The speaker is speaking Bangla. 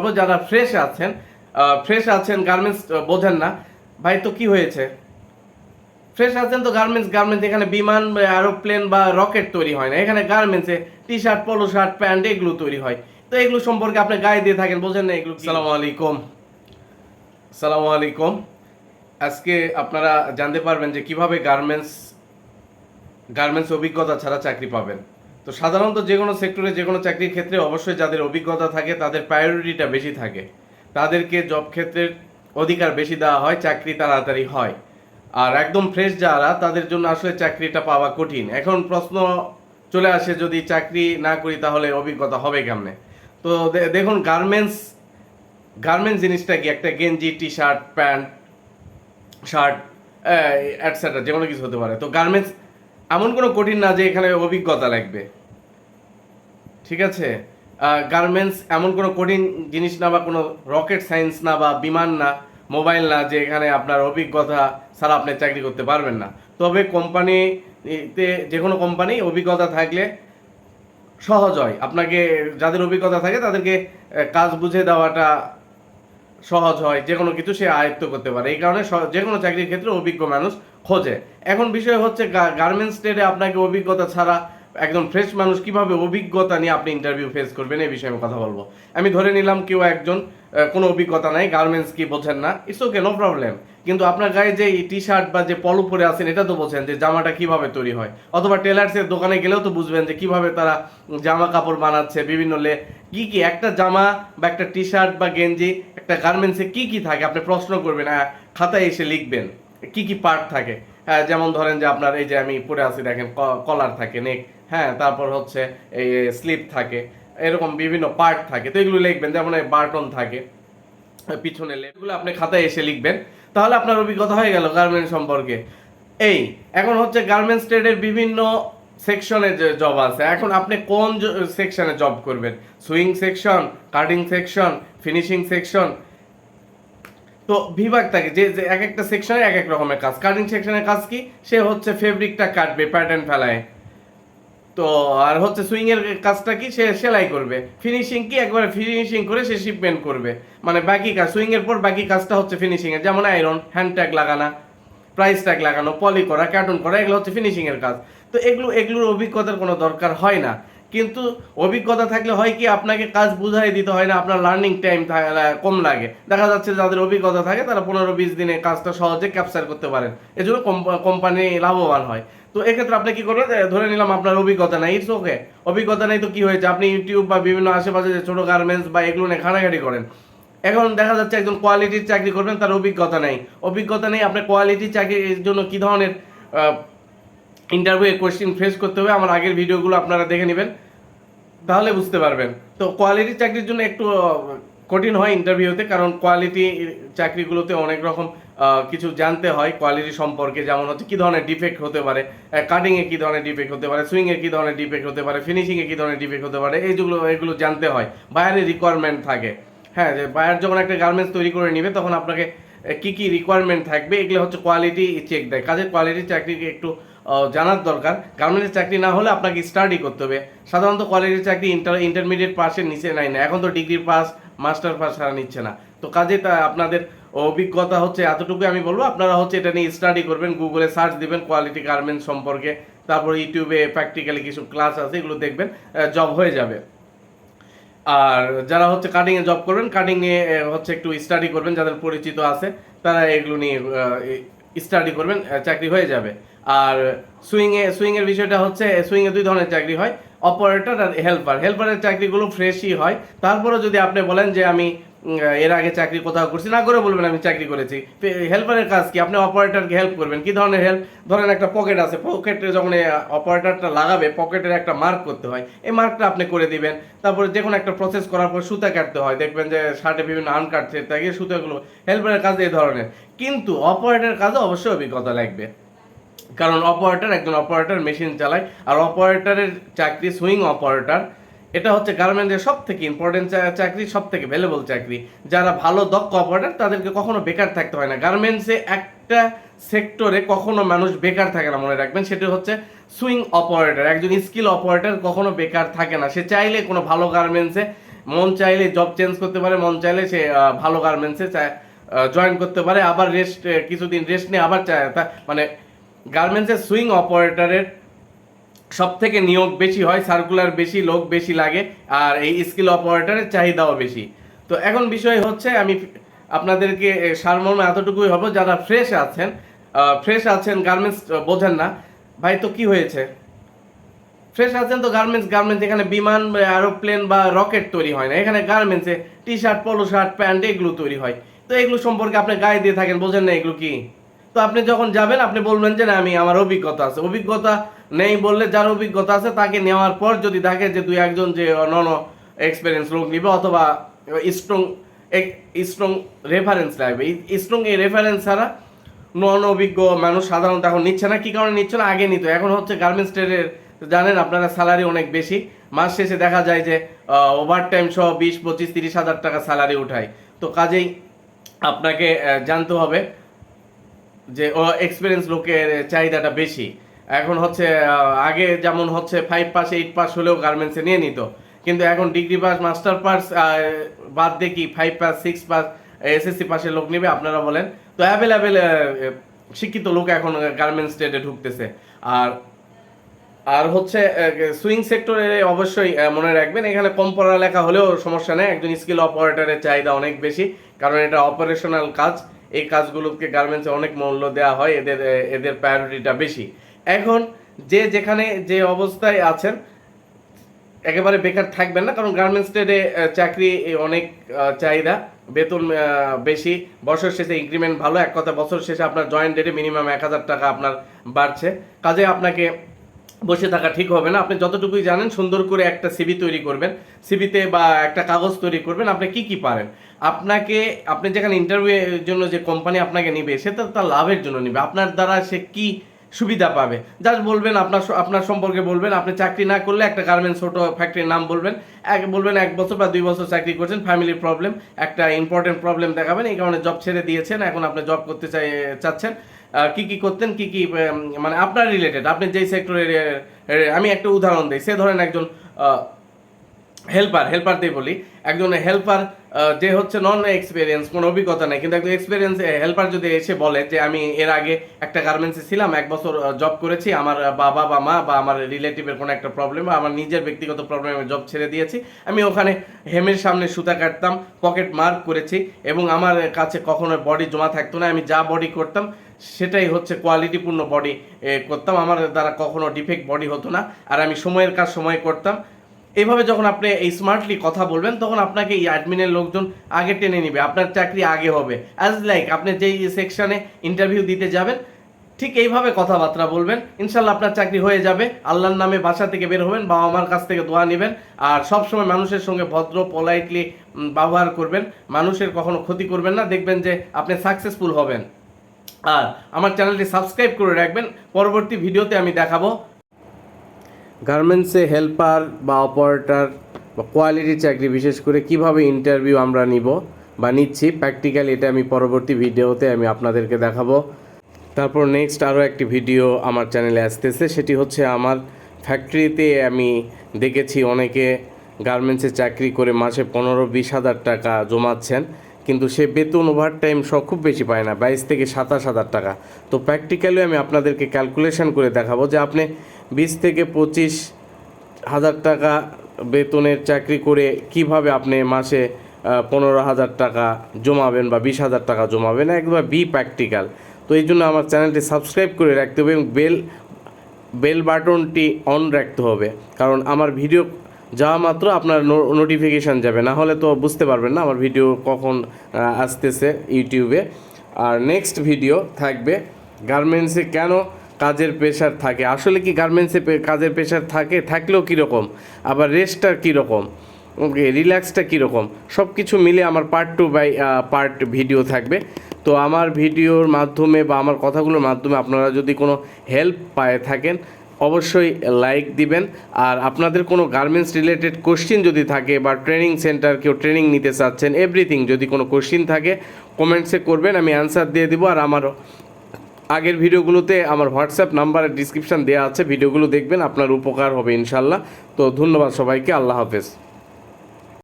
বলবো যারা ফ্রেশ আছেন গার্মেন্টস বোঝেন না ভাই, তো কি হয়েছে? ফ্রেশ আছেন তো গার্মেন্টস এখানে বিমান, এরোপ্লেন বা রকেট তৈরি হয় না, এখানে গার্মেন্টসে T shirt, polo shirt, pant এগুলো তৈরি হয়। তো এগুলো সম্পর্কে আপনি গায়ে দিয়ে থাকেন, বোঝেন না এগুলো। সালামু আলাইকুম। আজকে আপনারা জানতে পারবেন যে কিভাবে গার্মেন্টস অভিজ্ঞতা ছাড়া চাকরি পাবেন। তো সাধারণত যে কোনো সেক্টরে, যে কোনো চাকরির ক্ষেত্রে অবশ্যই যাদের অভিজ্ঞতা থাকে তাদের প্রায়োরিটিটা বেশি থাকে, তাদেরকে জব ক্ষেত্রের অধিকার বেশি দেওয়া হয়, চাকরি তাড়াতাড়ি হয়। আর একদম ফ্রেশ যারা, তাদের জন্য আসলে চাকরিটা পাওয়া কঠিন। এখন প্রশ্ন চলে আসে, যদি চাকরি না করি তাহলে অভিজ্ঞতা হবে কেমনে? তো দেখুন, গার্মেন্টস জিনিসটা কি? একটা গেঞ্জি, T shirt, pant, shirt, etcetera যে কোনো কিছু হতে পারে। তো গার্মেন্টস এমন কোনো কঠিন না যে এখানে অভিজ্ঞতা লাগবে, ঠিক আছে? গার্মেন্টস এমন কোনো কঠিন জিনিস না, বা কোনো রকেট সায়েন্স না, বা বিমান না, মোবাইল না, যে এখানে আপনার অভিজ্ঞতা ছাড়া আপনি চাকরি করতে পারবেন না। তবে কোম্পানিতে, যে কোনো কোম্পানি অভিজ্ঞতা থাকলে সহজ হয়। আপনাকে যাদের অভিজ্ঞতা থাকে তাদেরকে কাজ বুঝে দেওয়াটা সহজ হয়, যে কোনো কিছু সে আয়ত্ত করতে পারে। এই কারণে যে কোনো চাকরির ক্ষেত্রে অভিজ্ঞ মানুষ খোঁজে। এখন বিষয় হচ্ছে গার্মেন্টস ট্রেডে আপনাকে অভিজ্ঞতা ছাড়া একদম ফ্রেশ মানুষ কিভাবে অভিজ্ঞতা নিয়ে আপনি ইন্টারভিউ ফেস করবেন, এই বিষয়ে আমি কথা বলবো। আমি ধরে নিলাম কেউ একজন কোনো অভিজ্ঞতা নাই, গার্মেন্টস কি বোঝেন না, ইটস ওকে, নো প্রবলেম। কিন্তু আপনার গায়ে যে টি শার্ট বা যে পলো পরে আছেন, এটা তো বোঝেন যে জামাটা কিভাবে তৈরি হয়। অথবা টেলার্সের দোকানে গেলেও তো বুঝবেন যে কিভাবে তারা জামা কাপড় বানাচ্ছে, বিভিন্ন কি কি একটা জামা বা একটা টি শার্ট বা গেঞ্জি, একটা গার্মেন্টসে কি কি থাকে আপনি প্রশ্ন করবেন, খাতায় এসে লিখবেন কি কি পার্ট থাকে। হ্যাঁ, যেমন ধরেন যে আপনার এই যে আমি পরে আছি দেখেন, কলার থাকে, নেক, হ্যাঁ, তারপর হচ্ছে এই স্লিপ থাকে, এরকম বিভিন্ন পার্ট থাকে। তো এগুলো লিখবেন, যেমন বাটন থাকে পিছনে, এগুলো আপনি খাতায় এসে লিখবেন। তাহলে আপনার অভিজ্ঞতা হয়ে গেল গার্মেন্টস সম্পর্কে। এখন হচ্ছে গার্মেন্টস ট্রেডের বিভিন্ন সেকশনে যে জব আছে, এখন আপনি কোন সেকশনে জব করবেন? Swing section, cutting section, finishing section, তো বিভাগ থাকে যে যে এক একটা সেকশনে এক এক রকমের কাজ। কাটিং সেকশনের কাজ কি? সে হচ্ছে ফেব্রিকটা কাটবে, প্যাটার্ন ফেলায়। তো আর হচ্ছে সুইং এর কাজটা কি? সে সেলাই করবে। ফিনিশিং কি? একবারে ফিনিশিং করে সে শিপমেন্ট করবে। মানে বাকি কাজ, সুইং এর পর বাকি কাজটা হচ্ছে ফিনিশিং এর, যেমন আয়রন, হ্যান্ড ট্যাগ লাগানো, প্রাইস ট্যাগ লাগানো, পলি করা, কার্টুন করা, এগুলো হচ্ছে ফিনিশিং এর কাজ। তো এগুলোর অভিজ্ঞতার কোনো দরকার হয় না। কিন্তু অভিজ্ঞতা থাকলে হয় কি, আপনাকে কাজ বুঝাই দিতে হয় না, আপনার লার্নিং টাইম কম লাগে। দেখা যাচ্ছে যাদের অভিজ্ঞতা থাকে তারা 15-20 দিনে কাজটা সহজে ক্যাপচার করতে পারেন, এজন্য কোম্পানি লাভবান হয়। তো এক্ষেত্রে আপনি কি করবেন? ধরে নিলাম আপনার অভিজ্ঞতা নাই, ইটস ওকে। অভিজ্ঞতা নেই তো কি হয়েছে, আপনি ইউটিউব বা বিভিন্ন আশেপাশে যে ছোট গার্মেন্টস বা এগুলো নিয়ে ঘাটাঘাটি করেন। এখন দেখা যাচ্ছে একজন কোয়ালিটির চাকরি করবেন, তার অভিজ্ঞতা নেই। আপনার কোয়ালিটি চাকরির জন্য কি ধরনের ইন্টারভিউ কোয়েশ্চেন ফেস করতে হবে, আমার আগের ভিডিওগুলো আপনারা দেখে নেবেন, তাহলে বুঝতে পারবেন। তো কোয়ালিটি চাকরির জন্য একটু কঠিন হয় ইন্টারভিউতে, কারণ কোয়ালিটি চাকরিগুলোতে অনেক রকম কিছু জানতে হয় কোয়ালিটি সম্পর্কে। যেমন হচ্ছে কি ধরনের ডিফেক্ট হতে পারে, কাটিংয়ে কি ধরনের ডিফেক্ট হতে পারে, সুইংয়ে কি ধরনের ডিফেক্ট হতে পারে, ফিনিশিংয়ে কি ধরনের ডিফেক্ট হতে পারে, এগুলো জানতে হয়। বায়ারের রিকোয়ারমেন্ট থাকে, হ্যাঁ, যে বায়ার যখন একটা গার্মেন্টস তৈরি করে নিবে তখন আপনাকে কি কি রিকোয়ারমেন্ট থাকবে, এগুলো হচ্ছে কোয়ালিটি চেক দেয়। কাজের কোয়ালিটি চাকরিকে একটু জানার দরকার। গার্মেন্টের চাকরি না হলে আপনাকে স্টাডি করতে হবে। সাধারণত কোয়ালিটির চাকরি ইন্টারমিডিয়েট পাসের নিচে নেয় না, এখন তো ডিগ্রি পাস, মাস্টার পাস ছাড়া নিচ্ছে না। তো কাজে আপনাদের অভিজ্ঞতা হচ্ছে এতটুকু আমি বলবো, আপনারা হচ্ছে এটা নিয়ে স্টাডি করবেন, গুগলে সার্চ দিবেন কোয়ালিটি গার্মেন্টস সম্পর্কে, তারপর ইউটিউবে প্র্যাকটিক্যালি কিছু ক্লাস আছে, এগুলো দেখবেন, জব হয়ে যাবে। আর যারা হচ্ছে কাটিংয়ে জব করবেন, কাটিং নিয়ে হচ্ছে একটু স্টাডি করবেন, যাদের পরিচিত আছে তারা এগুলো নিয়ে স্টাডি করবেন, চাকরি হয়ে যাবে। আর সুইংয়ের বিষয়টা হচ্ছে, সুইংয়ে 2 ধরনের চাকরি হয়, অপারেটর আর হেল্পারের চাকরিগুলো ফ্রেশই হয়। তারপরে যদি আপনি বলেন যে আমি এর আগে চাকরি কোথাও করছি, না করে বলবেন আমি চাকরি করেছি। হেল্পারের কাজ কি? আপনি অপারেটরকে হেল্প করবেন। কি ধরনের হেল্প? ধরেন একটা পকেট আছে, পকেটে যখন অপারেটরটা লাগাবে, পকেটের একটা মার্ক করতে হয়, এই মার্কটা আপনি করে দিবেন। তারপরে যে কোনো একটা প্রসেস করার পর সুতা কাটতে হয়, দেখবেন যে শার্টে বিভিন্ন আনকাটছে থাকে সুতাগুলো, হেল্পারের কাজ এই ধরনের। কিন্তু অপারেটরের কাজে অবশ্যই অভিজ্ঞতা লাগবে, কারণ একজন অপারেটর মেশিন চালায়। আর অপারেটরের চাকরি, সুইং অপারেটর, এটা হচ্ছে গার্মেন্টের সব থেকে ইম্পর্টেন্ট চাকরি, সব থেকে ভ্যালুয়েবল চাকরি। যারা ভালো দক্ষ অপারেটর তাদেরকে কখনো বেকার থাকতে হয় না। গার্মেন্টসে একটা সেক্টরে কখনো মানুষ বেকার থাকে না, মনে রাখবেন, সেটা হচ্ছে সুইং অপারেটর। একজন স্কিল অপারেটর কখনো বেকার থাকে না, সে চাইলে কোনো ভালো গার্মেন্টসে মন চাইলে জব চেঞ্জ করতে পারে, মন চাইলে সে ভালো গার্মেন্টসে জয়েন করতে পারে, আবার কিছুদিন রেস্ট নিয়ে আবার মানে গার্মেন্টসের সুইং অপারেটরের সব থেকে নিয়োগ বেশি হয়, সার্কুলার বেশি, লোক বেশি লাগে, আর এই স্কিল অপারেটরের চাহিদাও বেশি। তো এখন বিষয় হচ্ছে আমি আপনাদেরকে সারমর্মে এতটুকুই হবো, যারা ফ্রেশ আছেন গার্মেন্টস বোঝেন না ভাই, তো কি হয়েছে? ফ্রেশ আছেন তো গার্মেন্টস এখানে বিমান, এরোপ্লেন বা রকেট তৈরি হয় না, এখানে গার্মেন্টসে T shirt, polo shirt, pant এগুলো তৈরি হয়। তো এগুলো সম্পর্কে আপনি গায়ে দিয়ে থাকেন, বোঝেন না এগুলো কি? তো আপনি যখন যাবেন আপনি বলবেন যে না আমার অভিজ্ঞতা আছে। অভিজ্ঞতা নেই বললে, যার অভিজ্ঞতা আছে তাকে নেওয়ার পর যদি দেখে যে দুই একজন যে নন এক্সপিরিয়েন্স লোক নিবে অথবা স্ট্রং রেফারেন্স লাগবে, স্ট্রং এই রেফারেন্স ছাড়া নন অভিজ্ঞ মানুষ সাধারণত এখন নিচ্ছে না। কি কারণে নিচ্ছে না? আগে নিত, এখন হচ্ছে গার্মেন্টস ট্রেডের জানেন আপনারা স্যালারি অনেক বেশি, মাস শেষে দেখা যায় যে ওভার টাইম সহ 20, 25, 30 হাজার টাকা স্যালারি উঠায়। তো কাজেই আপনাকে জানতে হবে যে এক্সপিরিয়েন্স লোকের চাহিদাটা বেশি। এখন হচ্ছে আগে যেমন হচ্ছে 5 পাস 8 পাস হলেও গার্মেন্টসে নিয়ে নিত, কিন্তু এখন ডিগ্রি পাস, মাস্টার পাস বাদ দিয়ে কি 5 পাস 6 পাস এসএসসি পাসের লোক নেবে আপনারা বলেন? তো অ্যাভেলেবেল শিক্ষিত লোক এখন গার্মেন্টস ট্রেডে ঢুকতেছে। আর হচ্ছে সুইং সেক্টরে অবশ্যই মনে রাখবেন, এখানে কম পড়ালেখা হলেও সমস্যা নেই, একজন স্কিল অপারেটরের চাহিদা অনেক বেশি, কারণ এটা অপারেশনাল কাজ। এই কাজগুলোকে গার্মেন্টসে অনেক মূল্য দেওয়া হয়, এদের প্রায়োরিটিটা বেশি। এখন যেখানে যে অবস্থায় আছেন একেবারে বেকার থাকবেন না, কারণ গার্মেন্টস ট্রেডে চাকরি অনেক চাহিদা, বেতন বেশি, বছর শেষে ইনক্রিমেন্ট ভালো। এক কথা বছর শেষে আপনার জয়েন্ট ডেটে মিনিমাম 1000 টাকা আপনার বাড়ছে। কাজে আপনাকে বসে থাকা ঠিক হবে না। আপনি যতটুকুই জানেন সুন্দর করে একটা সিভি তৈরি করবেন, সিভিতে বা একটা কাগজ তৈরি করবেন আপনি কি পারেন। আপনি যেখানে ইন্টারভিউয়ের জন্য যে কোম্পানি আপনাকে নিবে সেটা তার লাভের জন্য নিবে, আপনার দ্বারা সে কি সুবিধা পাবে জাস্ট বলবেন, আপনার সম্পর্কে বলবেন। আপনি চাকরি না করলে একটা গার্মেন্টস ছোটো ফ্যাক্টরির নাম বলবেন, 1 বছর বা 2 বছর চাকরি করছেন, ফ্যামিলি প্রবলেম, একটা ইম্পর্টেন্ট প্রবলেম দেখাবেন, এই কারণে জব ছেড়ে দিয়েছেন, এখন আপনি জব করতে চাচ্ছেন। কি করতেন, কি মানে আপনার রিলেটেড, আপনি যেই সেক্টরে, আমি একটা উদাহরণ দিই, সে ধরেন একজন হেল্পার দিয়ে বলি, একজন হেল্পার যে হচ্ছে নন এক্সপিরিয়েন্স, কোনো অভিজ্ঞতা নেই, কিন্তু একজন এক্সপিরিয়েন্স হেল্পার যদি এসে বলে যে আমি এর আগে একটা গার্মেন্টসে ছিলাম, 1 বছর জব করেছি, আমার বাবা বা মা বা আমার রিলেটিভের কোনো একটা প্রবলেম, আমার নিজের ব্যক্তিগত প্রবলেম, আমি জব ছেড়ে দিয়েছি, আমি ওখানে হেমের সামনে সুতা কাটতাম, পকেট মার্ক করেছি, এবং আমার কাছে কখনো বডি জমা থাকতো না, আমি যা বডি করতাম সেটাই হচ্ছে কোয়ালিটিপূর্ণ বডি করতাম, আমার দ্বারা কখনো ডিফেক্ট বডি হতো না, আর আমি সময়ের কাজ সময় করতাম। এইভাবে যখন আপনি এই স্মার্টলি কথা বলবেন তখন আপনাকে এই অ্যাডমিনের লোকজন আগে টেনে নিবে, আপনার চাকরি আগে হবে। অ্যাজ লাইক আপনি যেই সেকশনে ইন্টারভিউ দিতে যাবেন ঠিক এইভাবে কথাবার্তা বলবেন, ইনশাল্লাহ আপনার চাকরি হয়ে যাবে। আল্লাহর নামে বাসা থেকে বের হবেন, বাবা মার কাছ থেকে দোয়া নেবেন, আর সবসময় মানুষের সঙ্গে ভদ্র পোলাইটলি ব্যবহার করবেন, মানুষের কখনো ক্ষতি করবেন না, দেখবেন যে আপনি সাকসেসফুল হবেন। আর আমার চ্যানেলটি সাবস্ক্রাইব করে রাখবেন, পরবর্তী ভিডিওতে আমি দেখাবো গার্মেন্টসে হেল্পার বা অপারেটর বা কোয়ালিটি চাকরি বিশেষ করে কিভাবে ইন্টারভিউ আমরা নিব বা নিচ্ছি প্র্যাকটিক্যালি, এটা আমি পরবর্তী ভিডিওতে আমি আপনাদেরকে দেখাবো। তারপর নেক্সট আরও একটি ভিডিও আমার চ্যানেলে আসতেছে, সেটি হচ্ছে আমার ফ্যাক্টরিতে আমি দেখেছি অনেকে গার্মেন্টসে চাকরি করে মাসে 15-20 হাজার টাকা জমাচ্ছেন, কিন্তু সে বেতন ওভার টাইম সব খুব বেশি পায় না, 22 থেকে 27 হাজার টাকা। তো প্র্যাকটিক্যালি আমি আপনাদেরকে ক্যালকুলেশন করে দেখাবো যে আপনি 20 থেকে 25 হাজার টাকা বেতনের চাকরি করে কিভাবে আপনি মাসে 15 হাজার টাকা জমাবেন বা 20 হাজার টাকা জমাবেন, একবার প্র্যাকটিক্যাল। তো এই জন্য আমার চ্যানেলটি সাবস্ক্রাইব করে রাখতে হবে এবং বেল বাটনটি অন রাখতে হবে, কারণ আমার ভিডিও যাওয়া মাত্র আপনার নোটিফিকেশান যাবে, না হলে তো বুঝতে পারবেন না আমার ভিডিও কখন আসতেছে ইউটিউবে। আর নেক্সট ভিডিও থাকবে গার্মেন্টসে কেন কাজের প্রেশার থাকে, আসলে কি গার্মেন্টসে কাজের প্রেশার থাকলেও কীরকম, আবার রেস্টটা কীরকম, ওকে রিল্যাক্সটা কীরকম, সব কিছু মিলে আমার পার্ট 2 বাই পার্ট ভিডিও থাকবে। তো আমার ভিডিওর মাধ্যমে বা আমার কথাগুলোর মাধ্যমে আপনারা যদি কোনো হেল্প পায়ে থাকেন অবশ্যই লাইক দিবেন, আর আপনাদের কোনো গার্মেন্টস রিলেটেড কোশ্চিন যদি থাকে বা ট্রেনিং সেন্টার কেউ ট্রেনিং নিতে চাচ্ছেন, এভরিথিং যদি কোনো কোশ্চিন থাকে কমেন্টসে করবেন, আমি অ্যান্সার দিয়ে দিব। আর আমার আগের ভিডিওগুলোতে আমার হোয়াটসঅ্যাপ নাম্বারের ডিসক্রিপশান দেওয়া আছে, ভিডিওগুলো দেখবেন, আপনার উপকার হবে ইনশাল্লাহ। তো ধন্যবাদ সবাইকে, আল্লাহ হাফেজ।